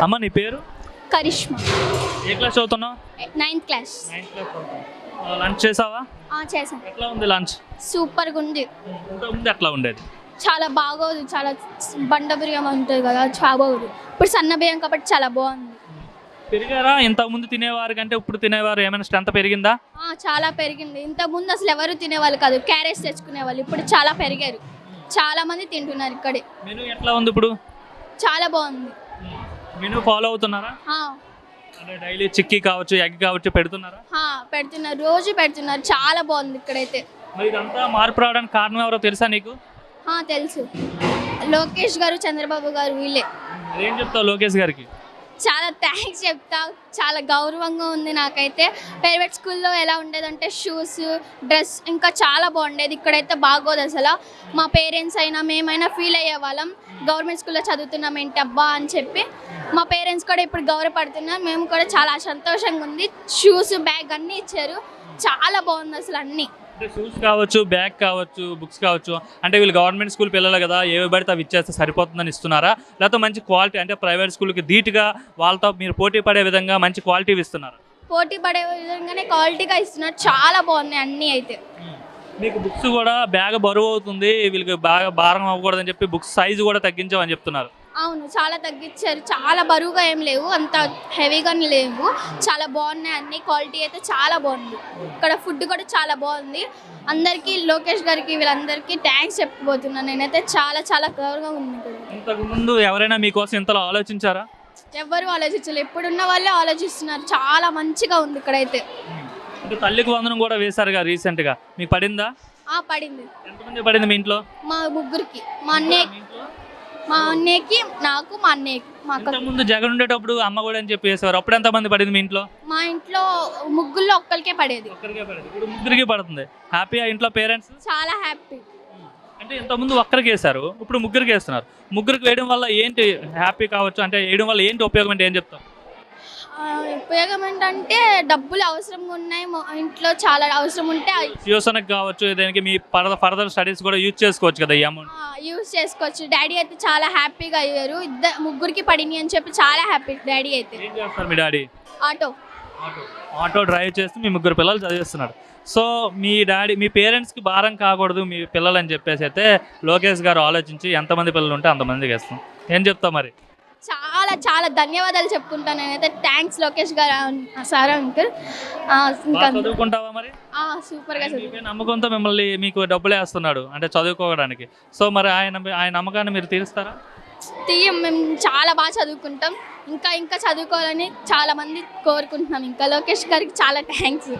అమ్మ నీ పేరు? కరిష్మా. ఏ క్లాస్ చదువుతున్నావు? 9th class. 9th క్లాస్ చదువుతున్నావు. లంచ్ చేసావా? చేశాను. ఎట్లా ఉంది లంచ్? సూపర్గా ఉంది. ఇంతకుముందు ఎట్లా ఉండేది? చాలా బాగోదు, చాలా బండ బియ్యం ఉంటుంది కదా, చాలా బాగోదు. ఇప్పుడు సన్న బియ్యం కాబట్టి చాలా బాగుంది. పెరిగారా? ఇంతకుముందు తినేవారు కంటే ఇప్పుడు తినేవారు ఏమైనా స్ట్రెంత్ పెరిగిందా? చాలా పెరిగింది. ఇంతకుముందు అసలు ఎవరు తినేవాళ్ళు కాదు, క్యారెట్స్ తెచ్చుకునేవాళ్ళు. ఇప్పుడు చాలా పెరిగారు, చాలా మంది తింటున్నారు ఇక్కడే. మెనూ ఎట్లా ఉంది ఇప్పుడు? చాలా బాగుంది. మెనూ ఫాలో అవుతున్నారా? అంటే డైలీ చిక్కీ కావచ్చు, ఎగ్ కావచ్చు పెడుతున్నారా? పెడుతున్నారు, రోజు పెడుతున్నారు. చాలా బాగుంది ఇక్కడైతే. మరి ఇదంతా మార్పు రావడానికి కారణం ఎవరో తెలుసా నీకు? తెలుసు, లోకేష్ గారు, చంద్రబాబు గారు, వీళ్ళే. ఏం చెప్తావు లోకేష్ గారికి? చాలా థ్యాంక్స్ చెప్తా. చాలా గౌరవంగా ఉంది నాకైతే. ప్రైవేట్ స్కూల్లో ఎలా ఉండేదంటే షూస్, డ్రెస్ ఇంకా చాలా బాగుండేది. ఇక్కడైతే బాగోదు అసలు. మా పేరెంట్స్ అయినా మేమైనా ఫీల్ అయ్యే వాళ్ళం, గవర్నమెంట్ స్కూల్లో చదువుతున్నాం ఏంటి అబ్బా అని చెప్పి. మా పేరెంట్స్ కూడా ఇప్పుడు గౌరవపడుతున్నారు. మేము కూడా చాలా సంతోషంగా ఉంది. షూస్, బ్యాగ్ అన్నీ ఇచ్చారు. చాలా బాగుంది అసలు అన్నీ. అంటే షూస్ కావచ్చు, బ్యాగ్ కావచ్చు, బుక్స్ కావచ్చు, అంటే వీళ్ళు గవర్నమెంట్ స్కూల్ పిల్లలు కదా, ఏవి పడితే అవి ఇచ్చేస్తే సరిపోతుందని ఇస్తున్నారా, లేకపోతే మంచి క్వాలిటీ అంటే ప్రైవేట్ స్కూల్కి ధీటుగా వాళ్ళతో మీరు పోటీ పడే విధంగా మంచి క్వాలిటీ ఇస్తున్నారా? పోటీ పడే విధంగానే క్వాలిటీగా ఇస్తున్నారు. చాలా బాగున్నాయి అన్నీ అయితే. మీకు బుక్స్ కూడా బ్యాగ్ బరువు అవుతుంది, వీళ్ళకి బాగా భారం అవ్వకూడదని చెప్పి బుక్స్ సైజు కూడా తగ్గించామని చెప్తున్నారు. అవును, చాలా తగ్గించారు. చాలా బరువుగా ఏం లేవు, అంత హెవీగానే లేవు. చాలా బాగున్నాయి అన్ని. క్వాలిటీ అయితే చాలా బాగుంది. ఇక్కడ ఫుడ్ కూడా చాలా బాగుంది. అందరికీ, లోకేష్ గారికి, వీళ్ళందరికీ థ్యాంక్స్ చెప్పబోతున్నాను నేనైతే. చాలా చాలా గౌరవంగా ఉంది ఇక్కడ. ఇంతకు ముందు ఎవరైనా మీకోసం ఇంతలో ఆలోచించారా? ఎవ్వరూ ఆలోచించలేదు. ఇప్పుడున్న వాళ్ళే ఆలోచిస్తున్నారు. చాలా మంచిగా ఉంది ఇక్కడైతే. అంటే తల్లికి వందనం కూడా వేశారుగా రీసెంట్గా, మీకు పడిందా? పడింది. ఎంతమంది పడింది మీ ఇంట్లో? మా ముగ్గురికి, మా అన్నయ్యకి, నాకు, మా అన్నయ్యకి, మా అక్క. ముందు జగన్ ఉండేటప్పుడు అమ్మ కూడా అని చెప్పి వేసేవారు, అప్పుడు ఎంత మంది పడింది మీ ఇంట్లో? మా ఇంట్లో ముగ్గురులో ఒక్కరికే పడేది. ఇప్పుడు ముగ్గురికి పడుతుంది. హ్యాపీ ఇంట్లో పేరెంట్స్? చాలా హ్యాపీ. అంటే ఇంతకుముందు ఒక్కరికి వేశారు, ఇప్పుడు ముగ్గురికి వేస్తున్నారు. ముగ్గురికి వేయడం వల్ల ఏంటి హ్యాపీ కావచ్చు, అంటే వేయడం వల్ల ఏంటి ఉపయోగం అంటే ఏం చెప్తాం? ఉపయోగం ఏంటంటే డబ్బులు అవసరం ఉన్నాయి, ఇంట్లో చాలా అవసరం ఉంటే ట్యూషన్కి కావచ్చు, దానికి మీ ఫర్దర్ స్టడీస్ కూడా యూజ్ చేసుకోవచ్చు కదా ఈ అమౌంట్. యూజ్ చేసుకోవచ్చు. డాడీ అయితే చాలా హ్యాపీగా అయ్యారు. ముగ్గురికి పడింది అని చెప్పి చాలా హ్యాపీ డాడీ అయితే. ఏం చేస్తారు మీ డాడీ? ఆటో డ్రైవ్ చేస్తూ మీ ముగ్గురు పిల్లలు చదివిస్తున్నాడు. సో మీ డాడీ, మీ పేరెంట్స్కి భారం కాకూడదు మీ పిల్లలు అని చెప్పేసి అయితే లోకేష్ గారు ఆలోచించి ఎంతమంది పిల్లలు ఉంటే అంతమందికి వేస్తాం. ఏం చెప్తావు మరి? చాలా చాలా ధన్యవాదాలు చెప్పుకుంటాను నేనైతే. థ్యాంక్స్ లోకేష్ గారు, సార్, అంకుల్. చదువుకుంటావా మరి? సూపర్గా చదువు. నమ్మకంతో మిమ్మల్ని మీకు డబ్బులు వేస్తున్నాడు అంటే చదువుకోవడానికి. సో మరి ఆయన నమ్మకాన్ని మీరు తీరుస్తారా? మేము చాలా బాగా చదువుకుంటాం. ఇంకా ఇంకా చదువుకోవాలని చాలా మంది కోరుకుంటున్నాం. ఇంకా లోకేష్ గారికి చాలా థ్యాంక్స్.